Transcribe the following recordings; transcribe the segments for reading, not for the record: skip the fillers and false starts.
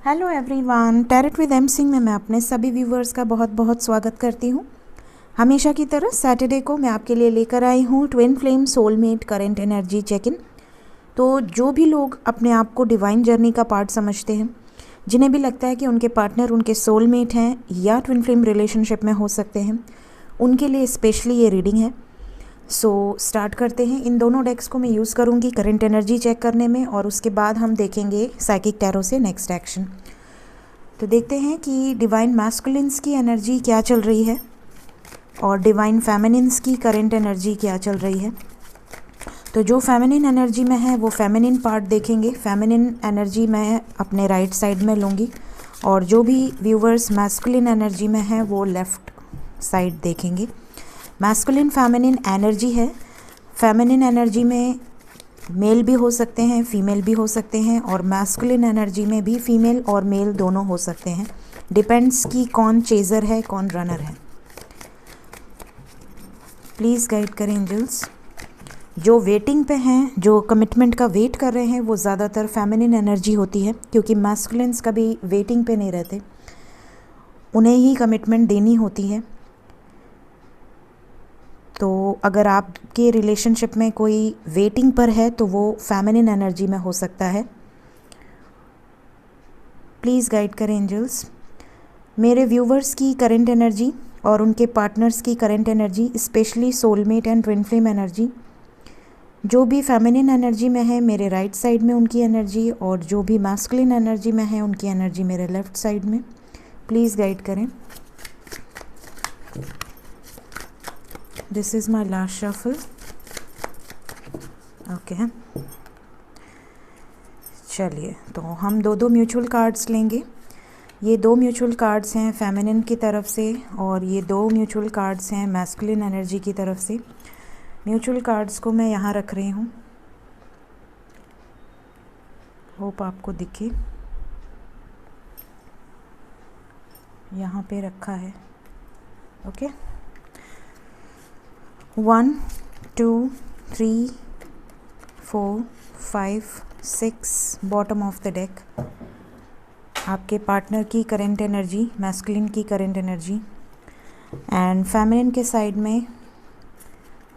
Hello everyone, tarot with M Singh में मैं अपने सभी व्यूवर्स का बहुत बहुत स्वागत करती हूँ। हमेशा की तरह सैटरडे को मैं आपके लिए लेकर आई हूँ twin flame soulmate current energy check in. तो जो भी लोग अपने आप को डिवाइन जर्नी का पार्ट समझते हैं, जिन्हें भी लगता है कि उनके पार्टनर उनके सोलमेट हैं या ट्विन फ्लेम रिलेशनशिप में हो सकते हैं, उनके लिए स्पेशली ये रीडिंग है। सो स्टार्ट करते हैं। इन दोनों डेक्स को मैं यूज़ करूँगी करंट एनर्जी चेक करने में, और उसके बाद हम देखेंगे साइकिक टैरो से नेक्स्ट एक्शन। तो देखते हैं कि डिवाइन मैस्कुलिन्स की एनर्जी क्या चल रही है और डिवाइन फेमिनिन्स की करंट एनर्जी क्या चल रही है। तो जो फेमिनिन एनर्जी में है वो फेमिनिन पार्ट देखेंगे। फेमिनिन एनर्जी मैं अपने राइट साइड में लूँगी, और जो भी व्यूवर्स मैस्कुलिन एनर्जी में है वो लेफ़्ट साइड देखेंगे। मैस्कुलिन फेमिनिन एनर्जी है। फेमिनिन एनर्जी में मेल भी हो सकते हैं, फीमेल भी हो सकते हैं, और मैस्कुलिन एनर्जी में भी फीमेल और मेल दोनों हो सकते हैं। डिपेंड्स कि कौन चेज़र है कौन रनर है। प्लीज़ गाइड करें एंजल्स। जो वेटिंग पे हैं, जो कमिटमेंट का वेट कर रहे हैं, वो ज़्यादातर फेमिनिन एनर्जी होती है, क्योंकि मैस्कुलिन्स कभी वेटिंग पे नहीं रहते, उन्हें ही कमिटमेंट देनी होती है। तो अगर आपके रिलेशनशिप में कोई वेटिंग पर है तो वो फेमिनिन एनर्जी में हो सकता है। प्लीज़ गाइड करें एंजल्स। मेरे व्यूवर्स की करंट एनर्जी और उनके पार्टनर्स की current energy, specially soulmate and twin flame energy. जो भी फेमिनिन एनर्जी में है मेरे राइट साइड में उनकी एनर्जी, और जो भी मैस्कुलिन एनर्जी में है उनकी एनर्जी मेरे लेफ़्ट साइड में। प्लीज़ गाइड करें। This is my last shuffle. Okay, चलिए तो हम दो म्यूचुअल कार्ड्स लेंगे। ये 2 म्यूचुअल कार्ड्स हैं फेमिनिन की तरफ से, और ये 2 म्यूचुअल कार्ड्स हैं मैस्कुलिन एनर्जी की तरफ से। म्यूचुअल कार्ड्स को मैं यहाँ रख रही हूँ, होप आपको दिखे। यहाँ पे रखा है। Okay, 1 2 3 4 5 6 bottom of the deck. आपके पार्टनर की करंट एनर्जी, मैस्कुलिन की करंट एनर्जी, एंड फेमिनिन के साइड में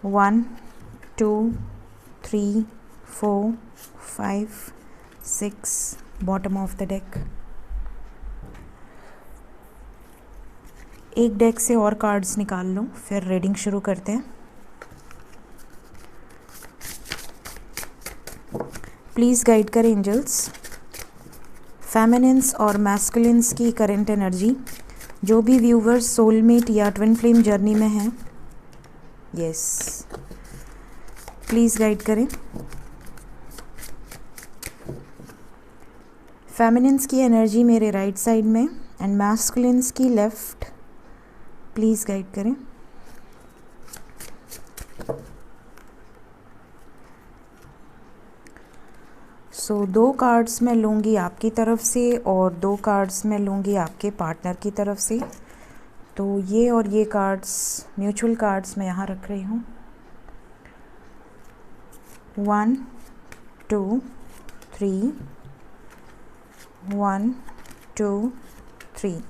1 2 3 4 5 6 बॉटम ऑफ द डेक। एक डेक से और कार्ड्स निकाल लो, फिर रीडिंग शुरू करते हैं। प्लीज़ गाइड करें एंजल्स। फेमिनिन्स और मैस्कुलिन्स की करंट एनर्जी, जो भी व्यूवर्स सोलमेट या ट्विन फ्लेम जर्नी में हैं, यस, प्लीज़ गाइड करें। फेमिनिन्स की एनर्जी मेरे राइट साइड में एंड मैस्कुलिन्स की लेफ़्ट। प्लीज़ गाइड करें। सो 2 कार्ड्स मैं लूँगी आपकी तरफ से और 2 कार्ड्स मैं लूँगी आपके पार्टनर की तरफ से। तो ये और ये कार्ड्स, म्यूचुअल कार्ड्स मैं यहाँ रख रही हूँ। 1 2 3 1 2 3।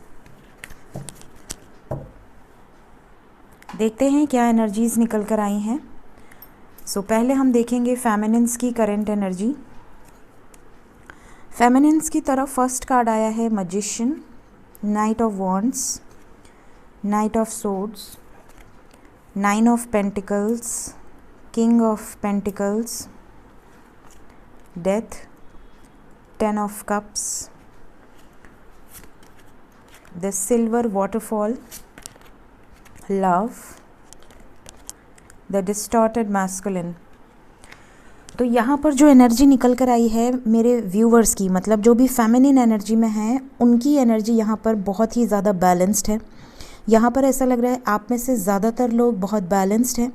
देखते हैं क्या एनर्जीज़ निकल कर आई हैं। सो पहले हम देखेंगे फेमिनिन्स की करंट एनर्जी। फेमिनिन्स की तरफ फर्स्ट कार्ड आया है magician, night of wands, night of swords, 9 of pentacles, king of pentacles, death, 10 of cups, the silver waterfall, love, the distorted masculine. तो यहाँ पर जो एनर्जी निकल कर आई है मेरे व्यूवर्स की, मतलब जो भी फेमिनिन एनर्जी में हैं, उनकी एनर्जी यहाँ पर बहुत ही ज़्यादा बैलेंस्ड है। यहाँ पर ऐसा लग रहा है आप में से ज़्यादातर लोग बहुत बैलेंस्ड हैं,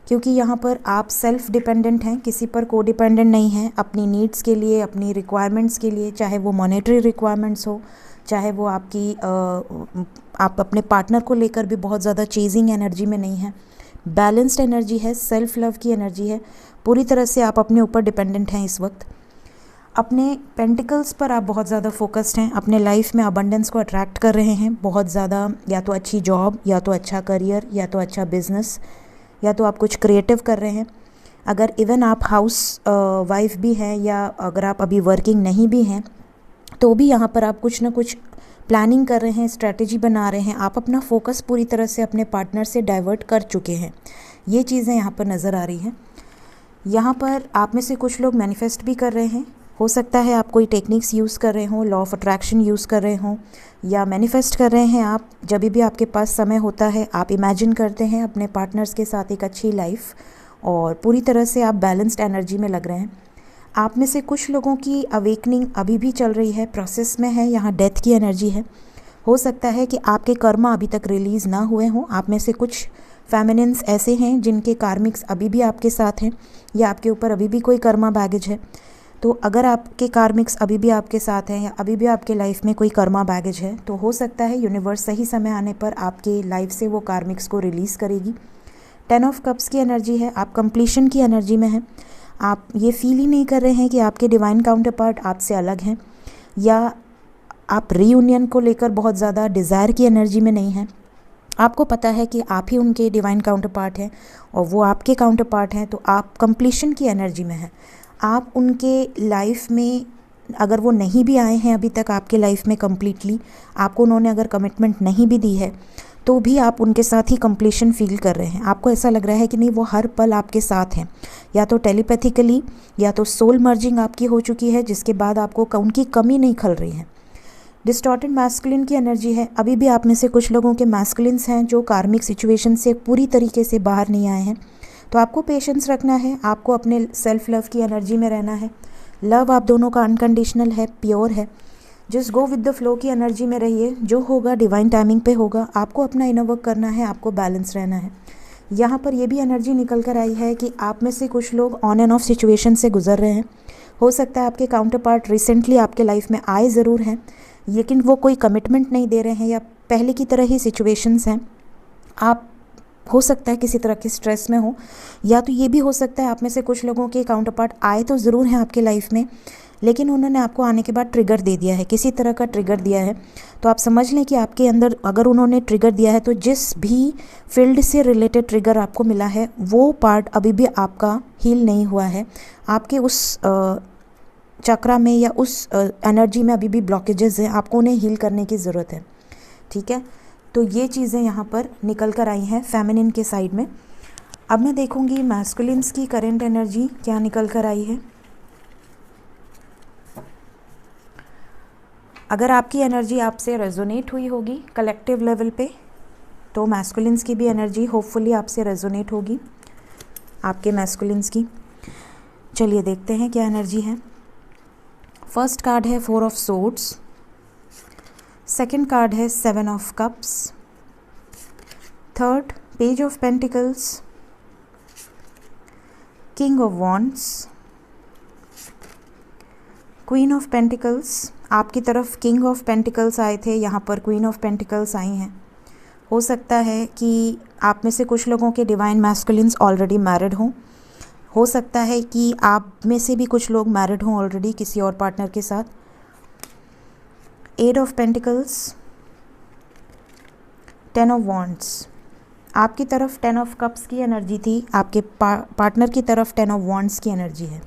क्योंकि यहाँ पर आप सेल्फ डिपेंडेंट हैं, किसी पर को डिपेंडेंट नहीं हैं अपनी नीड्स के लिए, अपनी रिक्वायरमेंट्स के लिए, चाहे वो मॉनेटरी रिक्वायरमेंट्स हो, चाहे वो आपकी आप अपने पार्टनर को लेकर भी बहुत ज़्यादा चेजिंग एनर्जी में नहीं है। बैलेंस्ड एनर्जी है, सेल्फ लव की एनर्जी है, पूरी तरह से आप अपने ऊपर डिपेंडेंट हैं इस वक्त। अपने पेंटिकल्स पर आप बहुत ज़्यादा फोकस्ड हैं, अपने लाइफ में अबंडेंस को अट्रैक्ट कर रहे हैं बहुत ज़्यादा, या तो अच्छी जॉब, या तो अच्छा करियर, या तो अच्छा बिजनेस, या तो आप कुछ क्रिएटिव कर रहे हैं। अगर इवन आप हाउस वाइफ भी हैं, या अगर आप अभी वर्किंग नहीं भी हैं, तो भी यहाँ पर आप कुछ ना कुछ प्लानिंग कर रहे हैं, स्ट्रैटेजी बना रहे हैं। आप अपना फोकस पूरी तरह से अपने पार्टनर से डाइवर्ट कर चुके हैं। ये चीज़ें यहाँ पर नज़र आ रही हैं। यहाँ पर आप में से कुछ लोग मैनिफेस्ट भी कर रहे हैं। हो सकता है आप कोई टेक्निक्स यूज़ कर रहे हों, लॉ ऑफ अट्रैक्शन यूज़ कर रहे हों, या मैनिफेस्ट कर रहे हैं। आप जब भी आपके पास समय होता है, आप इमेजिन करते हैं अपने पार्टनर्स के साथ एक अच्छी लाइफ, और पूरी तरह से आप बैलेंस्ड एनर्जी में लग रहे हैं। आप में से कुछ लोगों की अवेकनिंग अभी भी चल रही है, प्रोसेस में है। यहाँ डेथ की एनर्जी है। हो सकता है कि आपके कर्मा अभी तक रिलीज़ ना हुए हों। आप में से कुछ फेमिनिन्स ऐसे हैं जिनके कार्मिक्स अभी भी आपके साथ हैं, या आपके ऊपर अभी भी कोई कर्मा बैगेज है। तो अगर आपके कार्मिक्स अभी भी आपके साथ हैं, या अभी भी आपके लाइफ में कोई कर्मा बैगेज है, तो हो सकता है यूनिवर्स सही समय आने पर आपके लाइफ से वो कार्मिक्स को रिलीज़ करेगी। 10 ऑफ कप्स की एनर्जी है। आप कंप्लीशन की एनर्जी में हैं। आप ये फील ही नहीं कर रहे हैं कि आपके डिवाइन काउंटर पार्ट आपसे अलग हैं, या आप रीयूनियन को लेकर बहुत ज़्यादा डिज़ायर की एनर्जी में नहीं हैं। आपको पता है कि आप ही उनके डिवाइन काउंटर पार्ट हैं और वो आपके काउंटर पार्ट हैं। तो आप कंप्लीशन की एनर्जी में हैं। आप उनके लाइफ में, अगर वो नहीं भी आए हैं अभी तक आपके लाइफ में कम्प्लीटली, आपको उन्होंने अगर कमिटमेंट नहीं भी दी है, तो भी आप उनके साथ ही कंप्लीशन फील कर रहे हैं। आपको ऐसा लग रहा है कि नहीं, वो हर पल आपके साथ हैं, या तो टेलीपैथिकली, या तो सोल मर्जिंग आपकी हो चुकी है, जिसके बाद आपको उनकी कमी नहीं खल रही है। डिस्टॉर्टेड मैस्कुलिन की एनर्जी है। अभी भी आप में से कुछ लोगों के मैस्कुलिन्स हैं जो कार्मिक सिचुएशन से पूरी तरीके से बाहर नहीं आए हैं। तो आपको पेशेंस रखना है, आपको अपने सेल्फ लव की एनर्जी में रहना है। लव आप दोनों का अनकंडीशनल है, प्योर है। Just go with the flow की एनर्जी में रहिए। जो होगा डिवाइन टाइमिंग पे होगा। आपको अपना इनर वर्क करना है, आपको बैलेंस रहना है। यहाँ पर ये भी एनर्जी निकल कर आई है कि आप में से कुछ लोग ऑन एंड ऑफ सिचुएशन से गुजर रहे हैं। हो सकता है आपके काउंटर पार्ट रिसेंटली आपके लाइफ में आए ज़रूर हैं, लेकिन वो कोई कमिटमेंट नहीं दे रहे हैं, या पहले की तरह ही सिचुएशंस हैं। आप हो सकता है किसी तरह के स्ट्रेस में हो, या तो ये भी हो सकता है आप में से कुछ लोगों के काउंटर पार्ट आए तो ज़रूर हैं आपके लाइफ में, लेकिन उन्होंने आपको आने के बाद ट्रिगर दे दिया है, किसी तरह का ट्रिगर दिया है। तो आप समझ लें कि आपके अंदर अगर उन्होंने ट्रिगर दिया है, तो जिस भी फील्ड से रिलेटेड ट्रिगर आपको मिला है, वो पार्ट अभी भी आपका हील नहीं हुआ है। आपके उस चक्रा में या उस एनर्जी में अभी भी ब्लॉकेजेस हैं, आपको उन्हें हील करने की ज़रूरत है। ठीक है, तो ये चीज़ें यहाँ पर निकल कर आई हैं फेमिनिन के साइड में। अब मैं देखूँगी मैस्कुलिन्स की करंट एनर्जी क्या निकल कर आई है। अगर आपकी एनर्जी आपसे रेजोनेट हुई होगी कलेक्टिव लेवल पे, तो मैस्कुलिन्स की भी एनर्जी होपफुली आपसे रेजोनेट होगी, आपके मैस्कुलिन्स की। चलिए देखते हैं क्या एनर्जी है। फर्स्ट कार्ड है 4 ऑफ सोर्ड्स, सेकंड कार्ड है 7 of cups, third page of pentacles, king of wands, queen of pentacles. आपकी तरफ किंग ऑफ पेंटिकल्स आए थे, यहाँ पर क्वीन ऑफ पेंटिकल्स आई हैं। हो सकता है कि आप में से कुछ लोगों के डिवाइन मैस्कुलिन्स ऑलरेडी मैरिड हों। हो सकता है कि आप में से भी कुछ लोग मैरिड हों ऑलरेडी किसी और पार्टनर के साथ। 8 ऑफ पेंटिकल्स, 10 ऑफ वॉन्ड्स। आपकी तरफ 10 ऑफ कप्स की एनर्जी थी, आपके पार्टनर की तरफ 10 ऑफ वॉन्ड्स की एनर्जी है।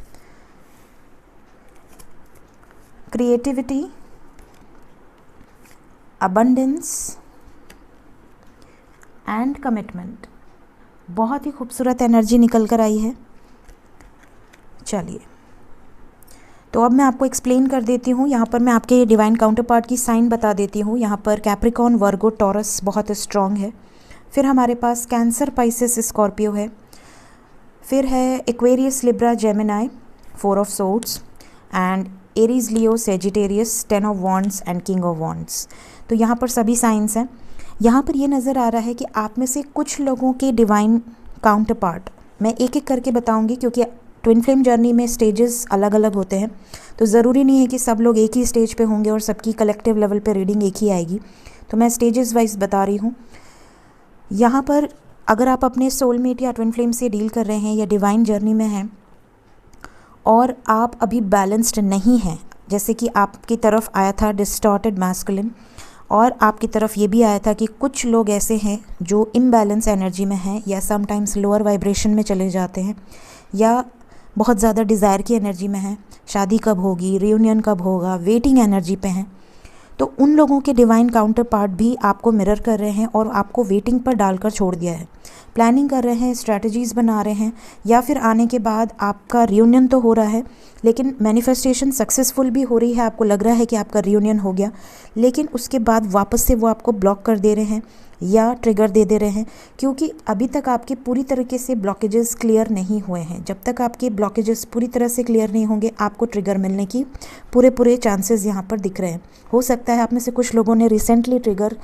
Creativity, abundance and commitment. बहुत ही खूबसूरत एनर्जी निकल कर आई है। चलिए, तो अब मैं आपको एक्सप्लेन कर देती हूँ। यहाँ पर मैं आपके डिवाइन काउंटर पार्ट की साइन बता देती हूँ। यहाँ पर कैप्रिकॉर्न, वर्गो, टॉरस बहुत स्ट्रॉन्ग है। फिर हमारे पास कैंसर, पाइसेस, स्कॉर्पियो है। फिर है Aquarius, Libra, Gemini, 4 of swords, and Aries, Leo, Sagittarius, 10 of wands and king of wands. तो यहाँ पर सभी साइंस हैं। यहाँ पर ये नज़र आ रहा है कि आप में से कुछ लोगों के डिवाइन काउंटर पार्ट, मैं एक एक करके बताऊँगी क्योंकि ट्विन फ्लेम जर्नी में स्टेजेस अलग अलग होते हैं, तो ज़रूरी नहीं है कि सब लोग एक ही स्टेज पे होंगे और सबकी कलेक्टिव लेवल पे रीडिंग एक ही आएगी। तो मैं स्टेजेस वाइज बता रही हूँ। यहाँ पर अगर आप अपने सोलमेट या ट्विन फ्लेम से डील कर रहे हैं या डिवाइन जर्नी में हैं, और आप अभी बैलेंस्ड नहीं हैं, जैसे कि आपकी तरफ आया था डिस्टॉर्टेड मैस्कुलिन, और आपकी तरफ ये भी आया था कि कुछ लोग ऐसे हैं जो इम्बैलेंस एनर्जी में हैं, या समटाइम्स लोअर वाइब्रेशन में चले जाते हैं, या बहुत ज़्यादा डिज़ायर की एनर्जी में हैं, शादी कब होगी, रियूनियन कब होगा, वेटिंग एनर्जी पे हैं। तो उन लोगों के डिवाइन काउंटर पार्ट भी आपको मिरर कर रहे हैं और आपको वेटिंग पर डालकर छोड़ दिया है। प्लानिंग कर रहे हैं, स्ट्रैटेजीज़ बना रहे हैं, या फिर आने के बाद आपका रियूनियन तो हो रहा है, लेकिन मैनिफेस्टेशन सक्सेसफुल भी हो रही है, आपको लग रहा है कि आपका रियूनियन हो गया, लेकिन उसके बाद वापस से वो आपको ब्लॉक कर दे रहे हैं या ट्रिगर दे रहे हैं, क्योंकि अभी तक आपके पूरी तरीके से ब्लॉकेजेस क्लियर नहीं हुए हैं। जब तक आपके ब्लॉकेजेस पूरी तरह से क्लियर नहीं होंगे, आपको ट्रिगर मिलने की पूरे चांसेस यहाँ पर दिख रहे हैं। हो सकता है आप में से कुछ लोगों ने रिसेंटली ट्रिगर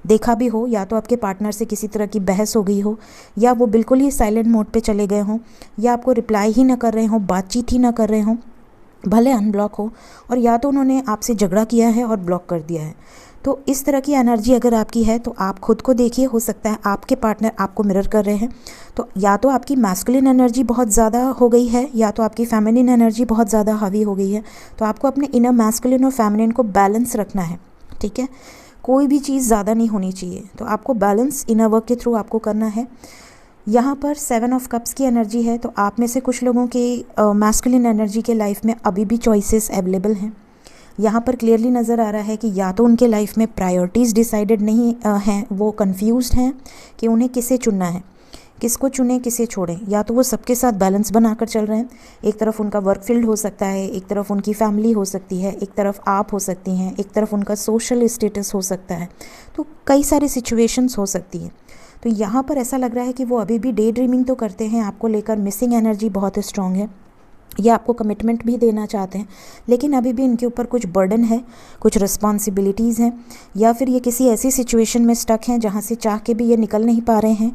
देखा भी हो, या तो आपके पार्टनर से किसी तरह की बहस हो गई हो, या वो बिल्कुल ही साइलेंट मोड पे चले गए हों, या आपको रिप्लाई ही ना कर रहे हों, बातचीत ही ना कर रहे हों, भले अनब्लॉक हो, और या तो उन्होंने आपसे झगड़ा किया है और ब्लॉक कर दिया है। तो इस तरह की एनर्जी अगर आपकी है तो आप खुद को देखिए, हो सकता है आपके पार्टनर आपको मिरर कर रहे हैं। तो या तो आपकी मैस्कुलिन एनर्जी बहुत ज़्यादा हो गई है, या तो आपकी फेमिनिन एनर्जी बहुत ज़्यादा हावी हो गई है। तो आपको अपने इनर मैस्कुलिन और फेमिनिन को बैलेंस रखना है, ठीक है। कोई भी चीज़ ज़्यादा नहीं होनी चाहिए, तो आपको बैलेंस इनर वर्क के थ्रू आपको करना है। यहाँ पर 7 ऑफ कप्स की एनर्जी है, तो आप में से कुछ लोगों के मैस्कुलिन एनर्जी के लाइफ में अभी भी चॉइसेस अवेलेबल हैं। यहाँ पर क्लियरली नज़र आ रहा है कि या तो उनके लाइफ में प्रायोरिटीज़ डिसाइडेड नहीं हैं, वो कंफ्यूज्ड हैं कि उन्हें किसे चुनना है, किसको चुनें किसे छोड़ें, या तो वो सबके साथ बैलेंस बनाकर चल रहे हैं। एक तरफ उनका वर्क फील्ड हो सकता है, एक तरफ उनकी फैमिली हो सकती है, एक तरफ आप हो सकती हैं, एक तरफ उनका सोशल स्टेटस हो सकता है। तो कई सारी सिचुएशंस हो सकती हैं। तो यहाँ पर ऐसा लग रहा है कि वो अभी भी डे ड्रीमिंग तो करते हैं, आपको लेकर मिसिंग एनर्जी बहुत स्ट्रॉन्ग है, या आपको कमिटमेंट भी देना चाहते हैं, लेकिन अभी भी इनके ऊपर कुछ बर्डन है, कुछ रिस्पॉन्सिबिलिटीज़ हैं, या फिर ये किसी ऐसी सिचुएशन में स्टक हैं जहाँ से चाह के भी ये निकल नहीं पा रहे हैं,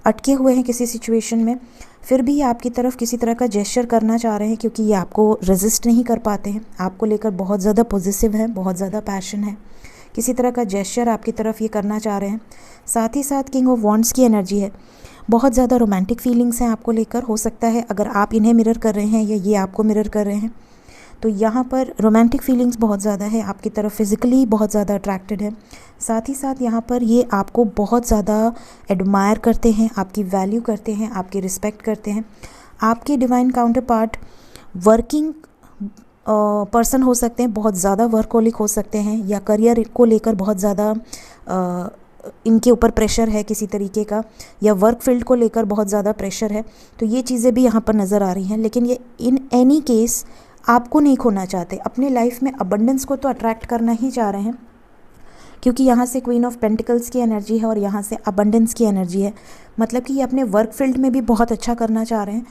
अटके हुए हैं किसी सिचुएशन में। फिर भी ये आपकी तरफ किसी तरह का जेस्चर करना चाह रहे हैं, क्योंकि ये आपको रेजिस्ट नहीं कर पाते हैं, आपको लेकर बहुत ज़्यादा पॉजिटिव है, बहुत ज़्यादा पैशन है, किसी तरह का जेस्चर आपकी तरफ ये करना चाह रहे हैं। साथ ही साथ किंग ऑफ वॉन्ड्स की एनर्जी है, बहुत ज़्यादा रोमांटिक फीलिंग्स हैं आपको लेकर। हो सकता है अगर आप इन्हें मिरर कर रहे हैं या ये आपको मिरर कर रहे हैं, तो यहाँ पर रोमांटिक फीलिंग्स बहुत ज़्यादा है आपकी तरफ, फिज़िकली बहुत ज़्यादा अट्रैक्टेड है। साथ ही साथ यहाँ पर ये आपको बहुत ज़्यादा एडमायर करते हैं, आपकी वैल्यू करते हैं, आपकी रिस्पेक्ट करते हैं। आपके divine counter part working person हो सकते हैं, बहुत ज़्यादा वर्कहोलिक हो सकते हैं, या करियर को लेकर बहुत ज़्यादा इनके ऊपर प्रेशर है किसी तरीके का, या वर्क फील्ड को लेकर बहुत ज़्यादा प्रेशर है। तो ये चीज़ें भी यहाँ पर नज़र आ रही हैं, लेकिन ये इन एनी केस आपको नहीं खोना चाहते, अपने लाइफ में अबंडेंस को तो अट्रैक्ट करना ही चाह रहे हैं, क्योंकि यहाँ से क्वीन ऑफ पेंटिकल्स की एनर्जी है और यहाँ से अबंडेंस की एनर्जी है। मतलब कि ये अपने वर्क फील्ड में भी बहुत अच्छा करना चाह रहे हैं,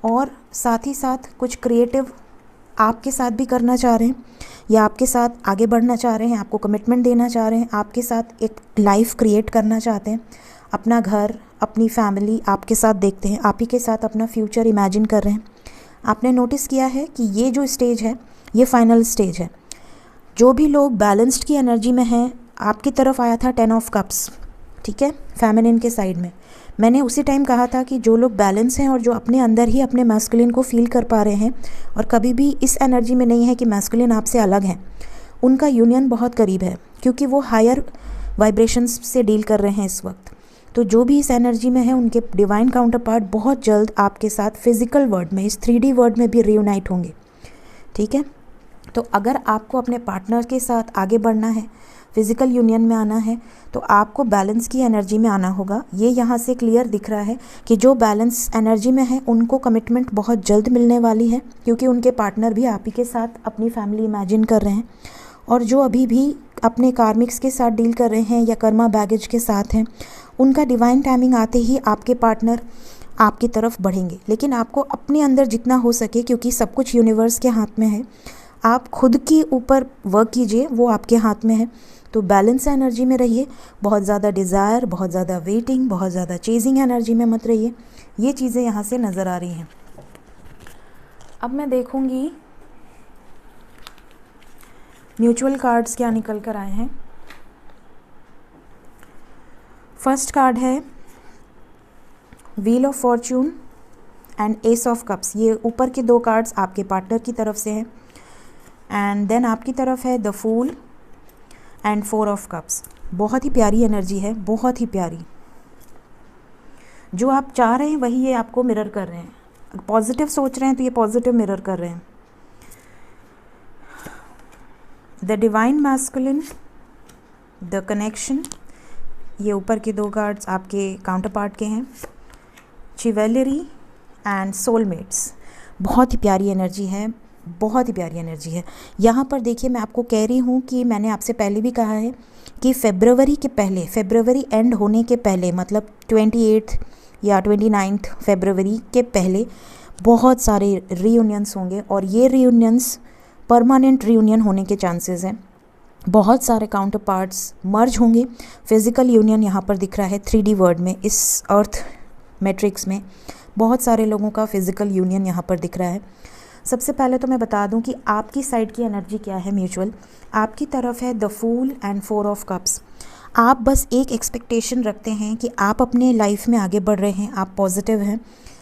और साथ ही साथ कुछ क्रिएटिव आपके साथ भी करना चाह रहे हैं, या आपके साथ आगे बढ़ना चाह रहे हैं, आपको कमिटमेंट देना चाह रहे हैं, आपके साथ एक लाइफ क्रिएट करना चाहते हैं, अपना घर, अपनी फैमिली आपके साथ देखते हैं, आप ही के साथ अपना फ्यूचर इमेजिन कर रहे हैं। आपने नोटिस किया है कि ये जो स्टेज है ये फाइनल स्टेज है। जो भी लोग बैलेंस्ड की एनर्जी में हैं, आपकी तरफ आया था 10 ऑफ कप्स, ठीक है, फेमिनिन के साइड में। मैंने उसी टाइम कहा था कि जो लोग बैलेंस हैं और जो अपने अंदर ही अपने मैस्कुलिन को फील कर पा रहे हैं, और कभी भी इस एनर्जी में नहीं है कि मैस्कुलिन आपसे अलग है, उनका यूनियन बहुत करीब है, क्योंकि वो हायर वाइब्रेशंस से डील कर रहे हैं इस वक्त। तो जो भी इस एनर्जी में है, उनके डिवाइन काउंटर पार्ट बहुत जल्द आपके साथ फिजिकल वर्ल्ड में, इस 3D वर्ल्ड में भी रियूनाइट होंगे, ठीक है। तो अगर आपको अपने पार्टनर के साथ आगे बढ़ना है, फिज़िकल यूनियन में आना है, तो आपको बैलेंस की एनर्जी में आना होगा। ये यहाँ से क्लियर दिख रहा है कि जो बैलेंस एनर्जी में है उनको कमिटमेंट बहुत जल्द मिलने वाली है, क्योंकि उनके पार्टनर भी आप ही के साथ अपनी फैमिली इमेजिन कर रहे हैं। और जो अभी भी अपने कार्मिक्स के साथ डील कर रहे हैं या कर्मा बैगेज के साथ हैं, उनका डिवाइन टाइमिंग आते ही आपके पार्टनर आपकी तरफ बढ़ेंगे। लेकिन आपको अपने अंदर जितना हो सके, क्योंकि सब कुछ यूनिवर्स के हाथ में है, आप खुद के ऊपर वर्क कीजिए, वो आपके हाथ में है। तो बैलेंस एनर्जी में रहिए, बहुत ज़्यादा डिज़ायर, बहुत ज़्यादा वेटिंग, बहुत ज़्यादा चेजिंग एनर्जी में मत रहिए। ये चीज़ें यहाँ से नज़र आ रही हैं। अब मैं देखूँगी म्यूचुअल कार्ड्स क्या निकल कर आए हैं। फर्स्ट कार्ड है wheel of Fortune, and S of cups. ये ऊपर के 2 कार्ड्स आपके पार्टनर की तरफ से हैं। एंड देन आपकी तरफ है the fool and 4 of cups. बहुत ही प्यारी एनर्जी है, बहुत ही प्यारी। जो आप चाह रहे हैं वही ये आपको मिरर कर रहे हैं। पॉजिटिव सोच रहे हैं तो ये पॉजिटिव मिरर कर रहे हैं। The divine masculine, the connection, ये ऊपर के 2 कार्ड्स आपके काउंटर पार्ट के हैं। चिवेलरी एंड सोलमेट्स। बहुत ही प्यारी एनर्जी है, बहुत ही प्यारी एनर्जी है। यहाँ पर देखिए, मैं आपको कह रही हूँ कि मैंने आपसे पहले भी कहा है कि फरवरी के पहले, फरवरी एंड होने के पहले, मतलब 28 या 29 फरवरी के पहले बहुत सारे रीयूनियंस होंगे और ये रीयूनियंस परमानेंट रीयूनियन होने के चांसेस हैं। बहुत सारे काउंटर पार्ट्स मर्ज होंगे। फिज़िकल यूनियन यहाँ पर दिख रहा है 3D वर्ड में, इस अर्थ मैट्रिक्स में बहुत सारे लोगों का फिज़िकल यूनियन यहाँ पर दिख रहा है। सबसे पहले तो मैं बता दूं कि आपकी साइड की एनर्जी क्या है म्यूचुअल। आपकी तरफ है the fool and 4 of cups. आप बस एक एक्सपेक्टेशन रखते हैं कि आप अपने लाइफ में आगे बढ़ रहे हैं, आप पॉजिटिव हैं,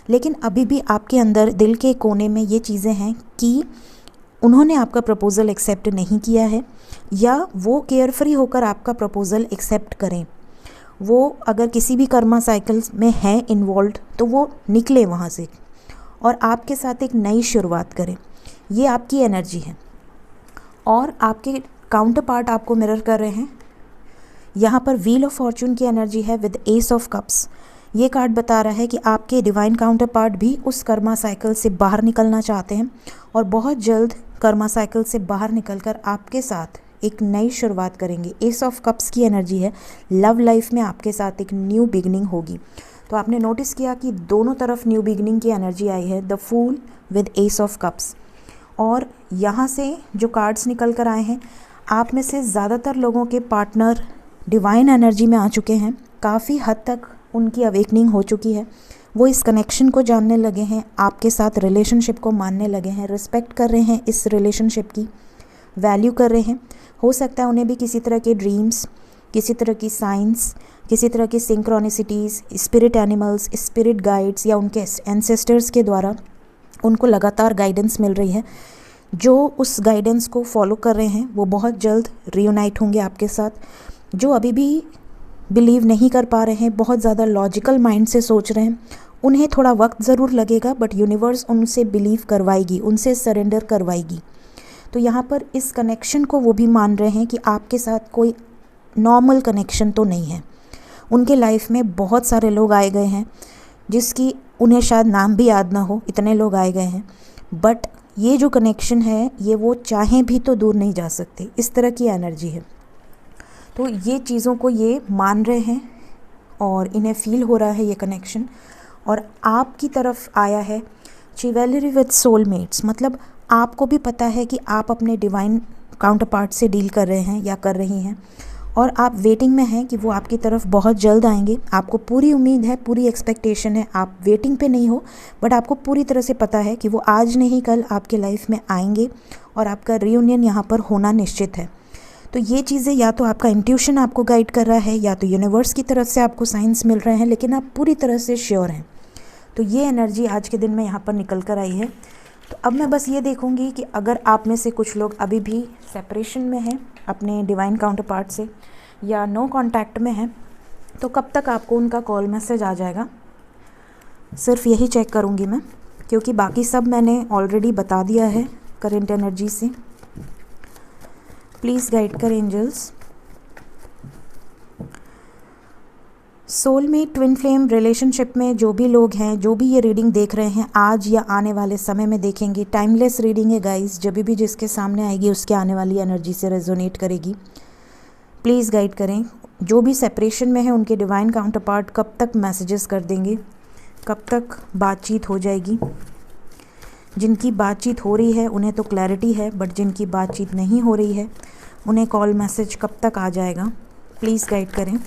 लेकिन अभी भी आपके अंदर दिल के कोने में ये चीज़ें हैं कि उन्होंने आपका प्रपोज़ल एक्सेप्ट नहीं किया है, या वो केयरफ्री होकर आपका प्रपोज़ल एक्सेप्ट करें। वो अगर किसी भी कर्मा साइकिल्स में है इन्वॉल्व तो वो निकले वहाँ से और आपके साथ एक नई शुरुआत करें। ये आपकी एनर्जी है। और आपके काउंटर पार्ट आपको मिरर कर रहे हैं। यहाँ पर व्हील ऑफ फॉर्चून की एनर्जी है विद एस ऑफ कप्स। ये कार्ड बता रहा है कि आपके डिवाइन काउंटर पार्ट भी उस कर्मा साइकिल से बाहर निकलना चाहते हैं और बहुत जल्द कर्मा साइकिल से बाहर निकलकर आपके साथ एक नई शुरुआत करेंगे। एस ऑफ कप्स की एनर्जी है, लव लाइफ में आपके साथ एक न्यू बिगनिंग होगी। तो आपने नोटिस किया कि दोनों तरफ न्यू बिगनिंग की एनर्जी आई है, the fool with ace of cups. और यहाँ से जो कार्ड्स निकल कर आए हैं, आप में से ज़्यादातर लोगों के पार्टनर डिवाइन एनर्जी में आ चुके हैं। काफ़ी हद तक उनकी अवेकनिंग हो चुकी है। वो इस कनेक्शन को जानने लगे हैं, आपके साथ रिलेशनशिप को मानने लगे हैं, रिस्पेक्ट कर रहे हैं, इस रिलेशनशिप की वैल्यू कर रहे हैं। हो सकता है उन्हें भी किसी तरह के ड्रीम्स, किसी तरह की साइंस, किसी तरह की synchronicities, spirit animals, spirit guides या उनके एंसेस्टर्स के द्वारा उनको लगातार गाइडेंस मिल रही है। जो उस गाइडेंस को फॉलो कर रहे हैं वो बहुत जल्द रियूनाइट होंगे आपके साथ। जो अभी भी बिलीव नहीं कर पा रहे हैं, बहुत ज़्यादा लॉजिकल माइंड से सोच रहे हैं, उन्हें थोड़ा वक्त ज़रूर लगेगा, बट यूनिवर्स उनसे बिलीव करवाएगी, उनसे सरेंडर करवाएगी। तो यहाँ पर इस कनेक्शन को वो भी मान रहे हैं कि आपके साथ कोई नॉर्मल कनेक्शन तो नहीं है। उनके लाइफ में बहुत सारे लोग आए गए हैं जिसकी उन्हें शायद नाम भी याद ना हो, इतने लोग आए गए हैं, बट ये जो कनेक्शन है ये वो चाहें भी तो दूर नहीं जा सकते। इस तरह की एनर्जी है। तो ये चीज़ों को ये मान रहे हैं और इन्हें फील हो रहा है ये कनेक्शन। और आपकी तरफ आया है चिवेलरी विद सोलमेट्स। मतलब आपको भी पता है कि आप अपने डिवाइन काउंटर पार्ट से डील कर रहे हैं या कर रही हैं, और आप वेटिंग में हैं कि वो आपकी तरफ बहुत जल्द आएंगे। आपको पूरी उम्मीद है, पूरी एक्सपेक्टेशन है। आप वेटिंग पे नहीं हो, बट आपको पूरी तरह से पता है कि वो आज नहीं कल आपके लाइफ में आएंगे और आपका रियूनियन यहाँ पर होना निश्चित है। तो ये चीज़ें या तो आपका इंट्यूशन आपको गाइड कर रहा है या तो यूनिवर्स की तरफ से आपको साइंस मिल रहे हैं, लेकिन आप पूरी तरह से श्योर हैं। तो ये एनर्जी आज के दिन में यहाँ पर निकल कर आई है। तो अब मैं बस ये देखूँगी कि अगर आप में से कुछ लोग अभी भी सेपरेशन में हैं अपने डिवाइन काउंटर पार्ट से या नो कांटेक्ट में हैं, तो कब तक आपको उनका कॉल मैसेज आ जाएगा, सिर्फ यही चेक करूँगी मैं, क्योंकि बाकी सब मैंने ऑलरेडी बता दिया है करेंट एनर्जी से। प्लीज़ गाइड कर angels. Soulmate twin flame relationship में जो भी लोग हैं, जो भी ये रीडिंग देख रहे हैं, आज या आने वाले समय में देखेंगे, टाइमलेस रीडिंग है गाइस। जब भी जिसके सामने आएगी उसके आने वाली एनर्जी से रेजोनेट करेगी। प्लीज़ गाइड करें। जो भी सेपरेशन में है उनके डिवाइन काउंटर पार्ट कब तक मैसेजेस कर देंगे, कब तक बातचीत हो जाएगी। जिनकी बातचीत हो रही है उन्हें तो क्लैरिटी है, बट जिनकी बातचीत नहीं हो रही है उन्हें कॉल मैसेज कब तक आ जाएगा, प्लीज़ गाइड करें।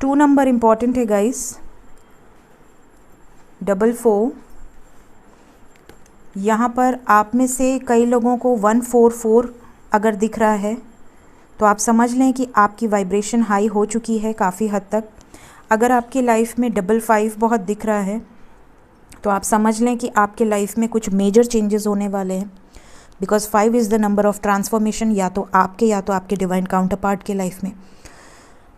टू नंबर इम्पॉर्टेंट है गाइस। 44। यहाँ पर आप में से कई लोगों को 144 अगर दिख रहा है तो आप समझ लें कि आपकी वाइब्रेशन हाई हो चुकी है काफ़ी हद तक। अगर आपकी लाइफ में 55 बहुत दिख रहा है तो आप समझ लें कि आपके लाइफ में कुछ मेजर चेंजेस होने वाले हैं, because 5 is the number of transformation, या तो आपके डिवाइन काउंटर पार्ट के लाइफ में।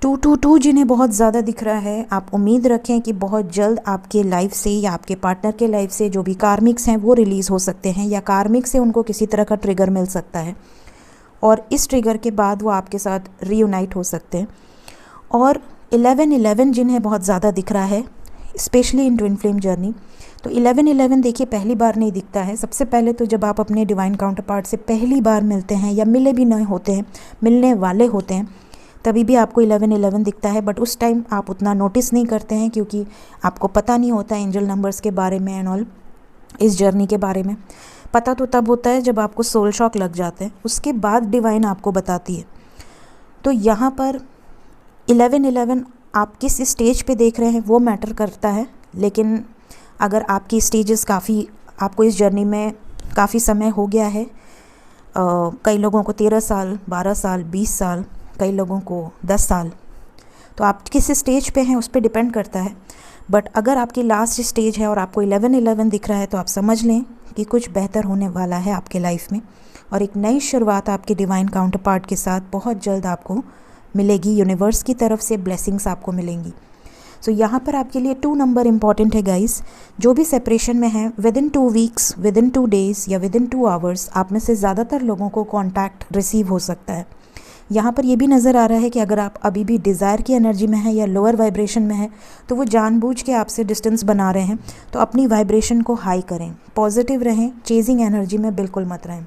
222 जिन्हें बहुत ज़्यादा दिख रहा है, आप उम्मीद रखें कि बहुत जल्द आपके लाइफ से या आपके पार्टनर के लाइफ से जो भी कार्मिक्स हैं वो रिलीज़ हो सकते हैं, या कार्मिक से उनको किसी तरह का ट्रिगर मिल सकता है और इस ट्रिगर के बाद वो आपके साथ रीयूनाइट हो सकते हैं। और 1111 जिन्हें बहुत ज़्यादा दिख रहा है, specially in twin flame journey, तो 1111 देखिए पहली बार नहीं दिखता है। सबसे पहले तो जब आप अपने डिवाइन काउंटर पार्ट से पहली बार मिलते हैं या मिले भी नहीं होते हैं, मिलने वाले होते हैं, तभी भी आपको 1111 दिखता है। बट उस टाइम आप उतना नोटिस नहीं करते हैं क्योंकि आपको पता नहीं होता एंजल नंबर्स के बारे में एंड ऑल, इस जर्नी के बारे में। पता तो तब होता है जब आपको सोल शॉक लग जाते हैं, उसके बाद डिवाइन आपको बताती है। तो यहाँ पर 1111 आप किस स्टेज पे देख रहे हैं वो मैटर करता है, लेकिन अगर आपकी स्टेजेस काफ़ी, आपको इस जर्नी में काफ़ी समय हो गया है, कई लोगों को 13 साल, 12 साल, 20 साल, कई लोगों को 10 साल, तो आप किस स्टेज पे हैं उस पर डिपेंड करता है। बट अगर आपकी लास्ट स्टेज है और आपको 1111 दिख रहा है तो आप समझ लें कि कुछ बेहतर होने वाला है आपके लाइफ में, और एक नई शुरुआत आपके डिवाइन काउंटर पार्ट के साथ बहुत जल्द आपको मिलेगी। यूनिवर्स की तरफ से ब्लेसिंग्स आपको मिलेंगी। सो यहाँ पर आपके लिए 2 नंबर इंपॉर्टेंट है गाइस। जो भी सेपरेशन में है, with in 2 weeks, with in 2 days या विद इन 2 आवर्स आप में से ज़्यादातर लोगों को कॉन्टैक्ट रिसीव हो सकता है। यहाँ पर ये भी नज़र आ रहा है कि अगर आप अभी भी डिज़ायर की एनर्जी में हैं या लोअर वाइब्रेशन में हैं तो वो जानबूझ के आपसे डिस्टेंस बना रहे हैं। तो अपनी वाइब्रेशन को हाई करें, पॉजिटिव रहें, चेजिंग एनर्जी में बिल्कुल मत रहें।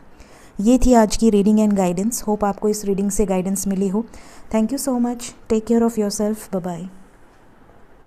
ये थी आज की रीडिंग एंड गाइडेंस। होप आपको इस रीडिंग से गाइडेंस मिली हो। Thank you so much. Take care of yourself. Bye bye.